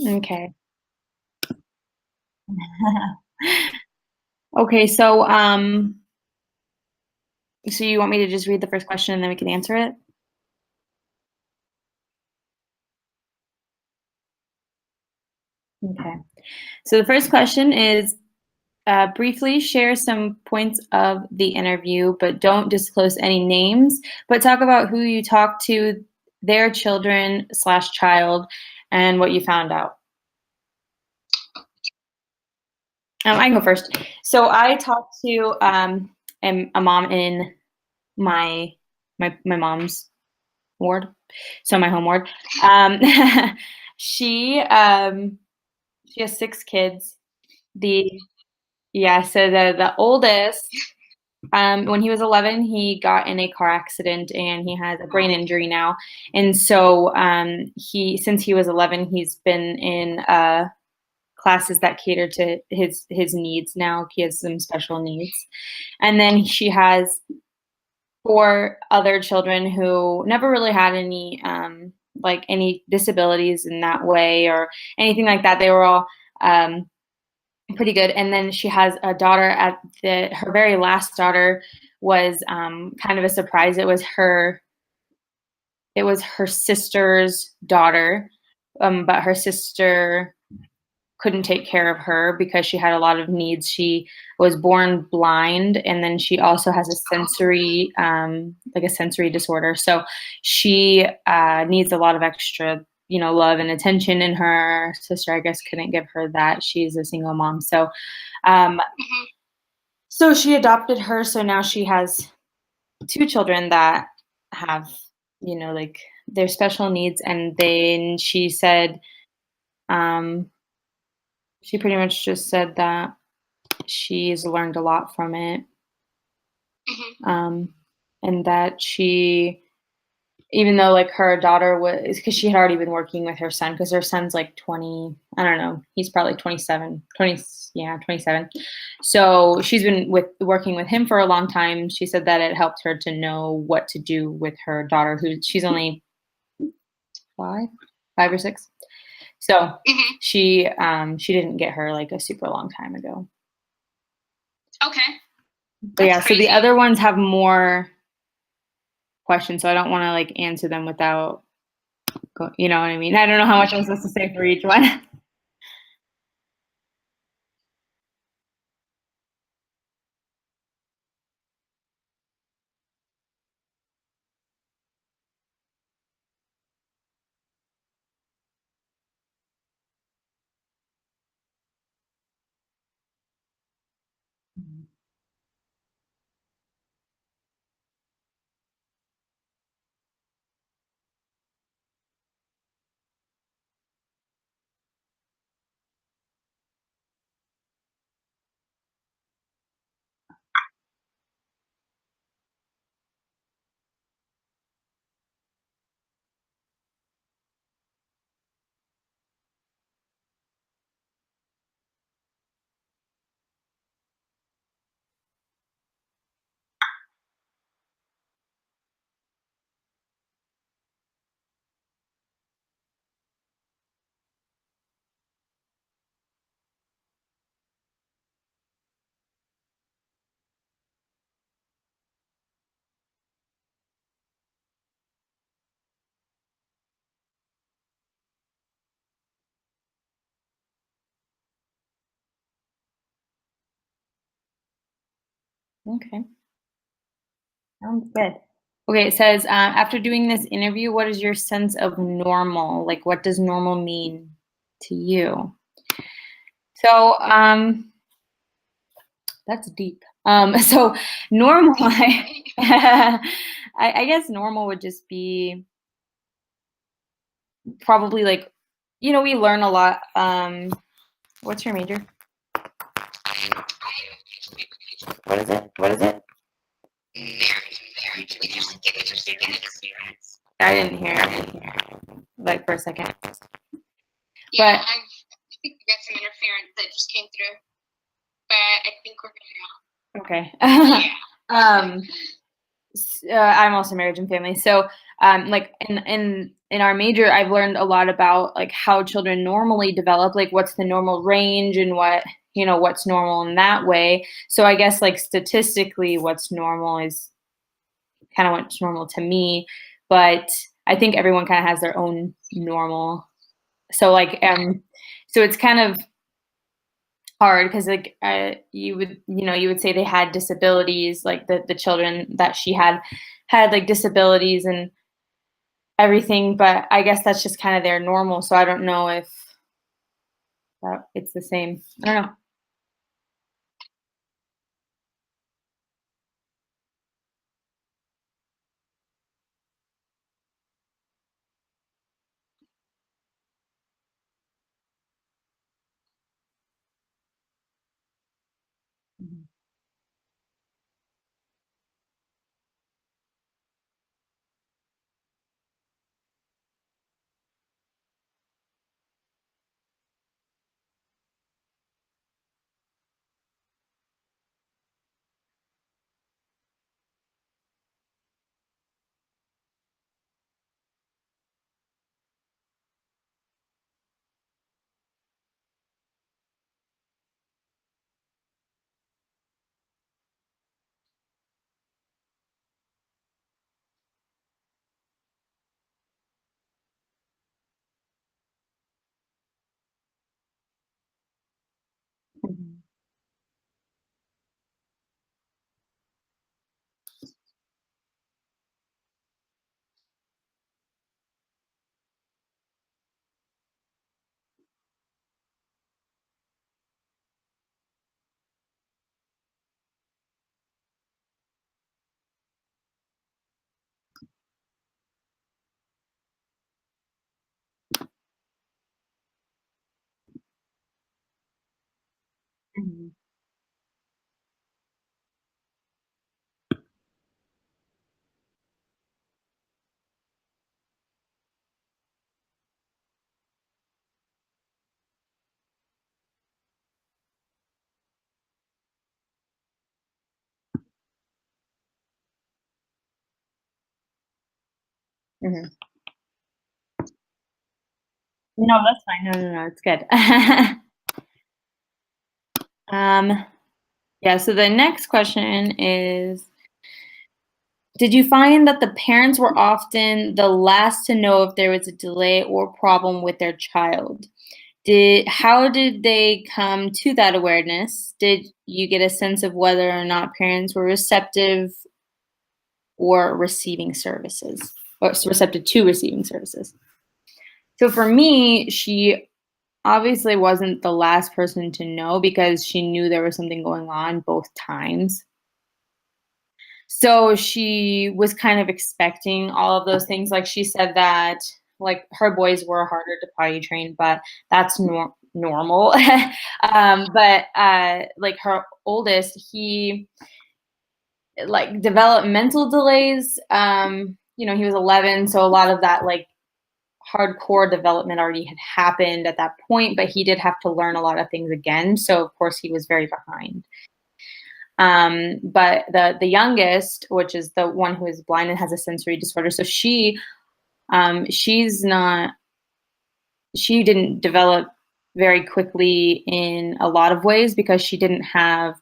Okay. Okay, so you want me to just read the first question and then we can answer it? Okay. So the first question is, briefly share some points of the interview, but don't disclose any names, but talk about who you talked to, their children slash child, and what you found out. I can go first. So I talked to a mom in my my mom's ward, so my home ward. Um, she she has 6 kids. The Yeah, so the oldest, when he was 11, he got in a car accident and he has a brain injury now. And so he since he was 11, he's been in classes that cater to his needs now. He has some special needs. And then she has 4 other children who never really had any like any disabilities in that way or anything like that. They were all pretty good. And then she has a daughter at her very last daughter was kind of a surprise. It was her sister's daughter, but her sister couldn't take care of her because she had a lot of needs. She was born blind, and then she also has a sensory, like a sensory disorder. So she needs a lot of extra, love and attention. And her sister, I guess, couldn't give her that. She's a single mom, um, so she adopted her. So now she has 2 children that have, like their special needs. And then um, she pretty much just said that she's learned a lot from it, um, and that even though like her daughter was, because she had already been working with her son, because her son's like 20, I don't know, he's probably 27, 20, yeah, 27. So she's been working with him for a long time. She said that it helped her to know what to do with her daughter, who she's only 5, 5 or 6. So she didn't get her like a super long time ago. Okay. But yeah, so the other ones have more questions, so I don't want to like answer them without, you know what I mean? I don't know how much I'm supposed to say for each one. Okay, sounds good. Okay, it says, after doing this interview, what is your sense of normal? Like, what does normal mean to you? So, that's deep. So normal, I guess normal would just be probably like, we learn a lot. What's your major? What is it? What is it? I didn't hear. Like for a second. Yeah, But think we got some interference that just came through, but I think we're good Okay. now. Yeah. um, I'm also marriage and family. So, like in our major, I've learned a lot about like how children normally develop, like what's the normal range and what what's normal in that way. So I guess like statistically, what's normal is kind of what's normal to me, but I think everyone kind of has their own normal. So like, so it's kind of hard because like you would say they had disabilities, like the children that she had like disabilities and everything, but I guess that's just kind of their normal. So I don't know if it's the same. I don't know. Mhm. Mhm. Mhm. Mhm. No, that's fine. No, no, no, it's good. um, yeah. So the next question is: did you find that the parents were often the last to know if there was a delay or problem with their child? How did they come to that awareness? Did you get a sense of whether or not parents were receptive or receiving services, or receptive to receiving services? So for me, she obviously wasn't the last person to know because she knew there was something going on both times. So she was kind of expecting all of those things. Like she said that like her boys were harder to potty train, but that's normal. But like her oldest, he like developmental delays. He was 11, so a lot of that like hardcore development already had happened at that point, but he did have to learn a lot of things again. So of course he was very behind. But the youngest, which is the one who is blind and has a sensory disorder, so she's not she didn't develop very quickly in a lot of ways because she didn't have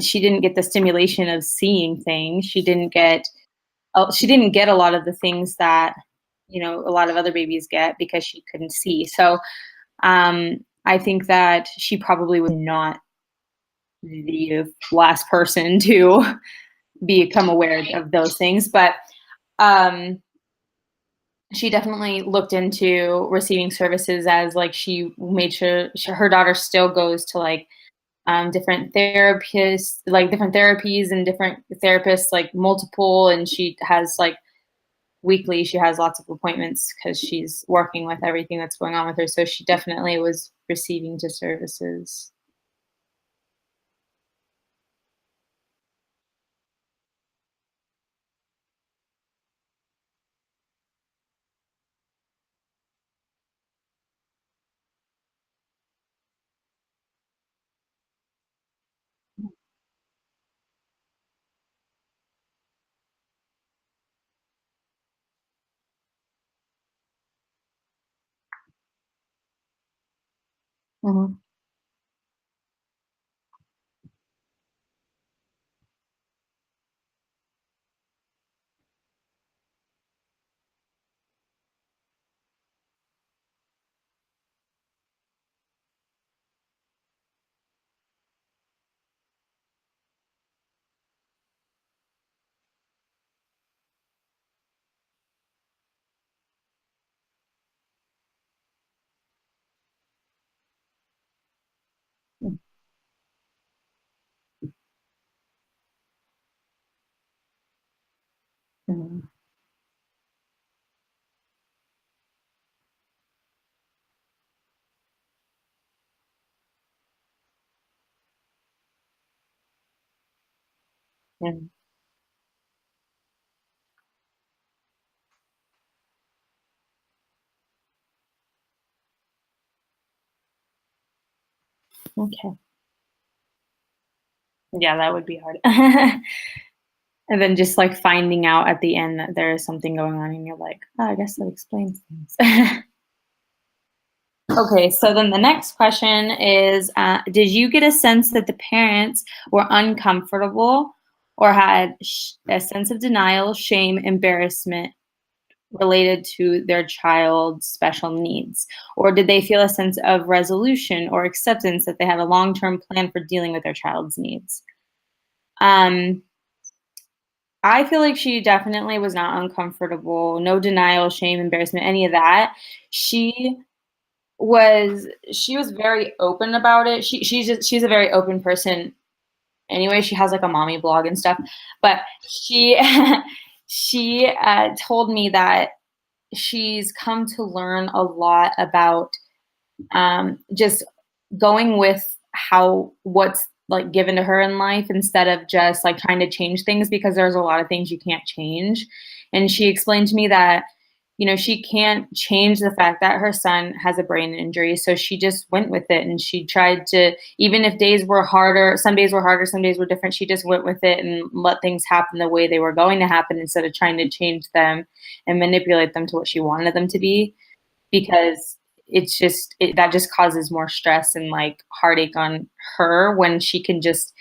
she didn't get the stimulation of seeing things. She didn't get a lot of the things that a lot of other babies get because she couldn't see. So I think that she probably was not the last person to become aware of those things. But um, she definitely looked into receiving services as like she made sure her daughter still goes to like different therapists, like different therapies and different therapists, like multiple, and she has like weekly, she has lots of appointments because she's working with everything that's going on with her. So she definitely was receiving to services. Mhm. Mhm. Mhm. Okay. Yeah, that would be hard. And then just, like, finding out at the end that there is something going on, and you're like, "Oh, I guess that explains things." Okay, so then the next question is, did you get a sense that the parents were uncomfortable or had a sense of denial, shame, embarrassment related to their child's special needs? Or did they feel a sense of resolution or acceptance that they had a long-term plan for dealing with their child's needs? Um, I feel like she definitely was not uncomfortable, no denial, shame, embarrassment, any of that. She she was very open about it. She's a very open person anyway. She has like a mommy blog and stuff, but she she told me that she's come to learn a lot about just going with how what's like given to her in life instead of just like trying to change things because there's a lot of things you can't change. And she explained to me that she can't change the fact that her son has a brain injury. So she just went with it and she tried to, even if days were harder, some days were harder, some days were different, she just went with it and let things happen the way they were going to happen instead of trying to change them and manipulate them to what she wanted them to be. Because that just causes more stress and like heartache on her when she can just,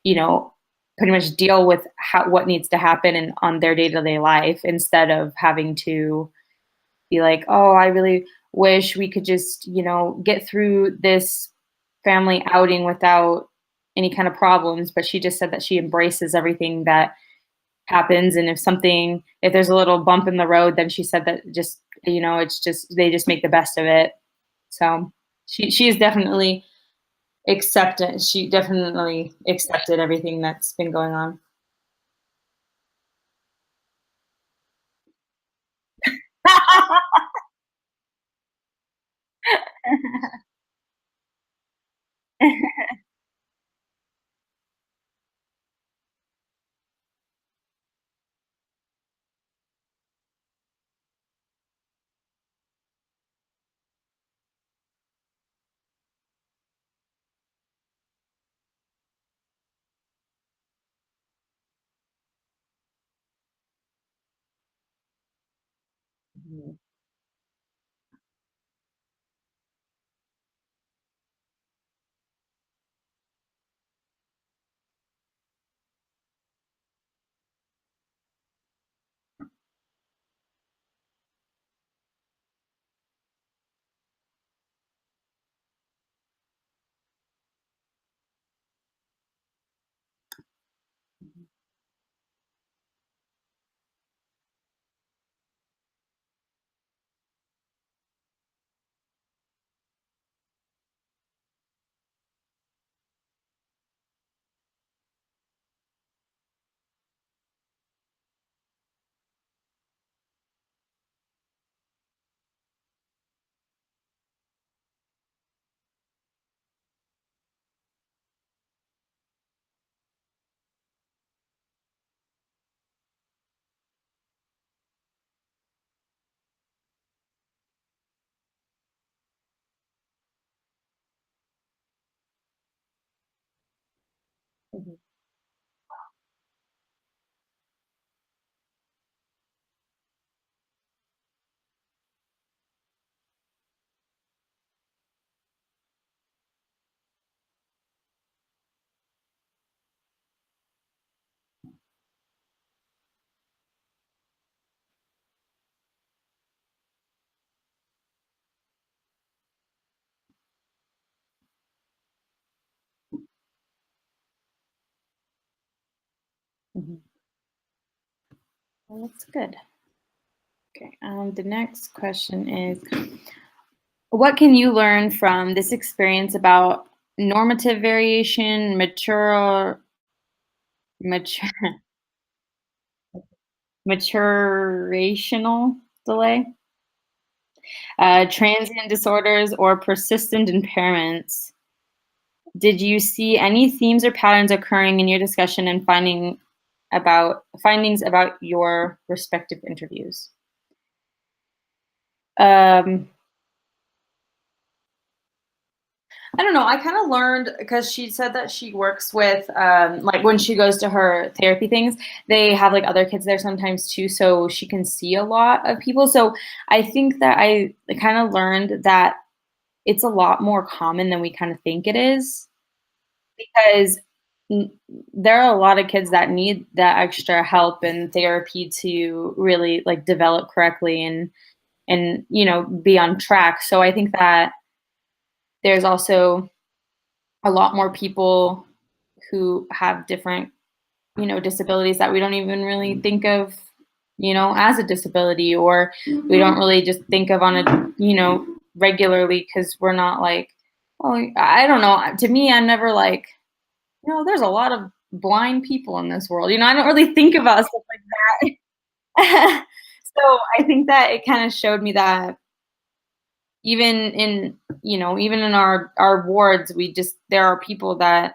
you know, pretty much deal with what needs to happen and on their day-to-day life instead of having to be like, "Oh, I really wish we could just, get through this family outing without any kind of problems." But she just said that she embraces everything that happens, and if there's a little bump in the road, then she said that just, it's just they just make the best of it. So, she's definitely she definitely accepted everything that's been going on. Mhm. Mhm. Mhm. Well, that's good. Okay. The next question is, what can you learn from this experience about normative variation, mature, maturational delay, transient disorders, or persistent impairments? Did you see any themes or patterns occurring in your discussion and findings about your respective interviews? Um, I don't know. I kind of learned because she said that she works with, like when she goes to her therapy things, they have like other kids there sometimes too. So she can see a lot of people. So I think that I kind of learned that it's a lot more common than we kind of think it is because n- there are a lot of kids that need that extra help and therapy to really like develop correctly and be on track. So I think that there's also a lot more people who have different, disabilities that we don't even really think of, as a disability, or we don't really just think of on a, regularly because we're not like, oh, I don't know. To me, I'm never like, there's a lot of blind people in this world. I don't really think about stuff like that. So I think that it kind of showed me that even in, even in our wards, there are people that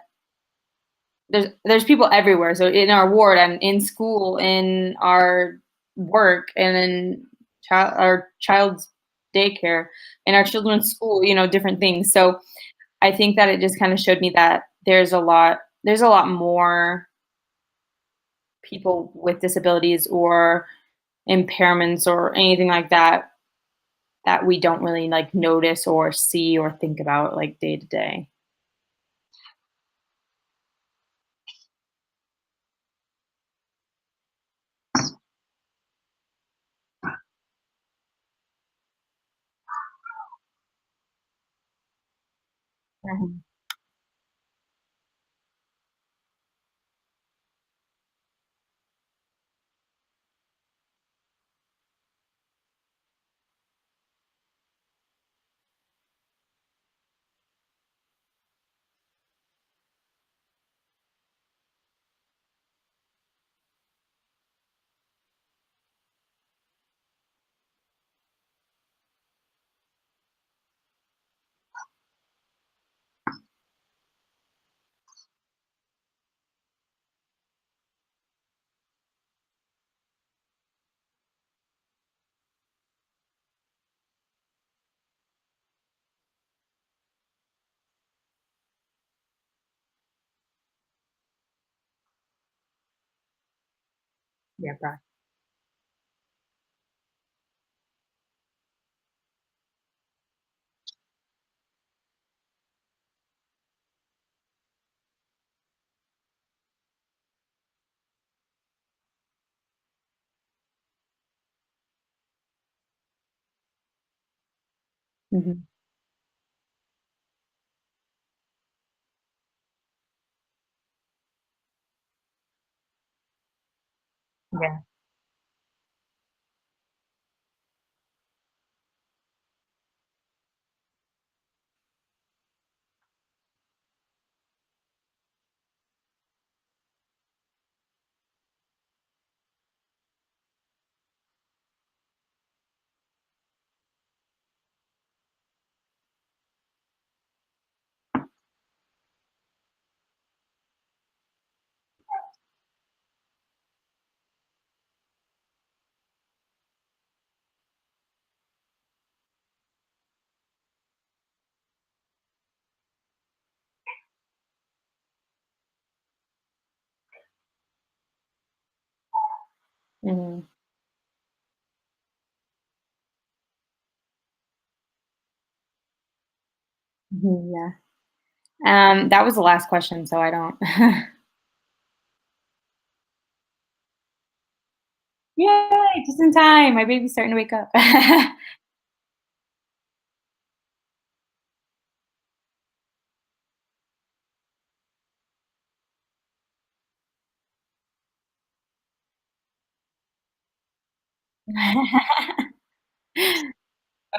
there's people everywhere. So in our ward and in school, in our work, and in our child's daycare, in our children's school, different things. So I think that it just kind of showed me that there's a lot more people with disabilities or impairments or anything like that that we don't really like notice or see or think about like day to day. Mhm. Yeah, hmm yeah. hmm yeah. That was the last question, so I don't. Yay, just in time. My baby's starting to wake up.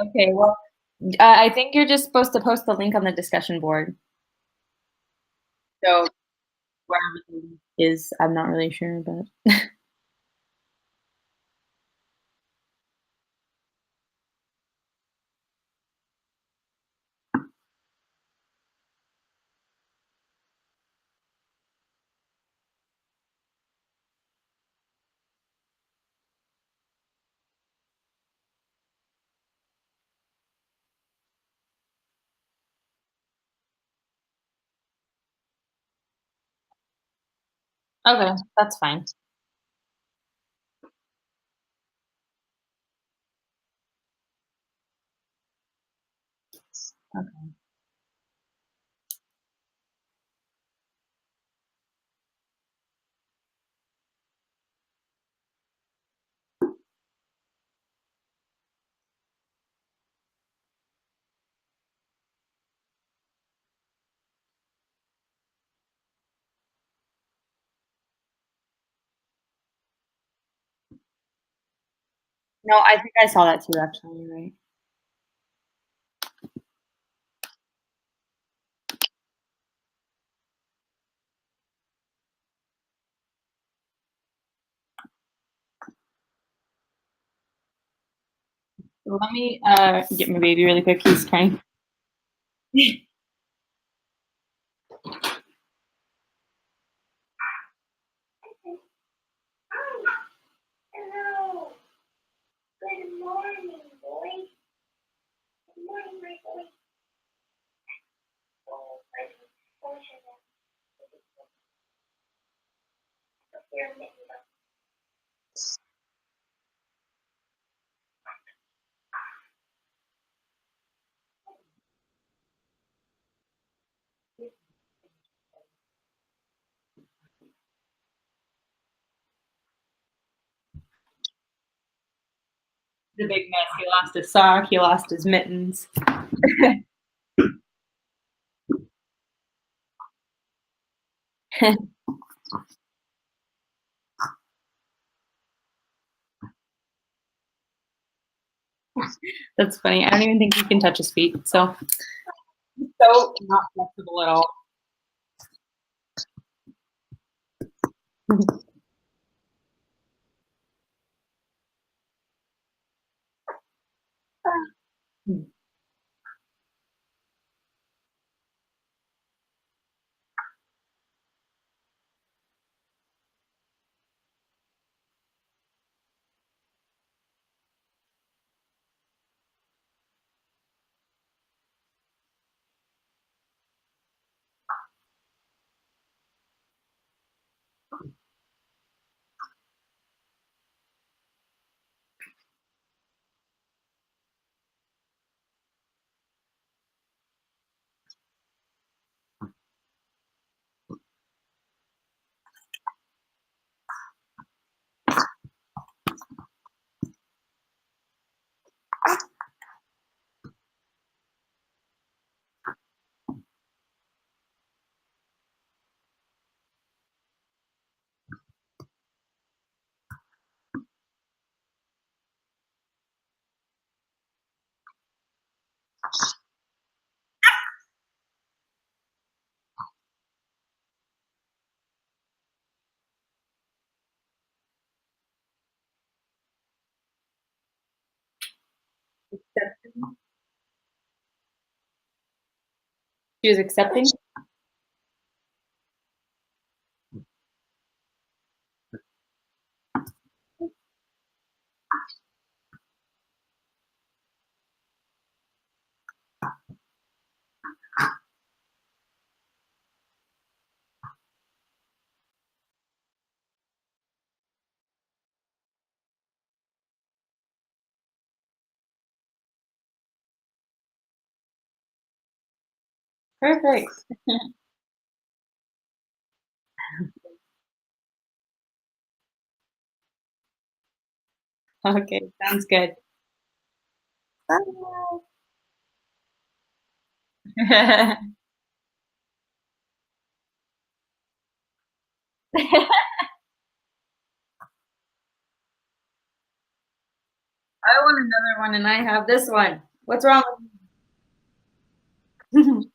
Okay, well, I think you're just supposed to post the link on the discussion board. So wherever the link is, I'm not really sure, but okay, that's fine. Okay. No, I think I saw that too, actually, you're right. Let me, get my baby really quick, he's crying. Hello. Good morning, boy. Good morning, my boy. Oh, my portion of your mitten. The big mess, he lost his sock, he lost his mittens. That's funny, I don't even think he can touch his feet, so so not flexible at all. She was accepting? Perfect. Okay, sounds good. want another one and I have this one. What's wrong with you?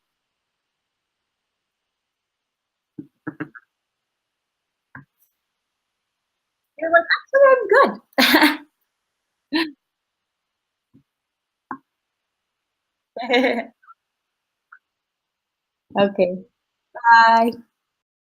You're like, actually, I'm good. Okay. Bye.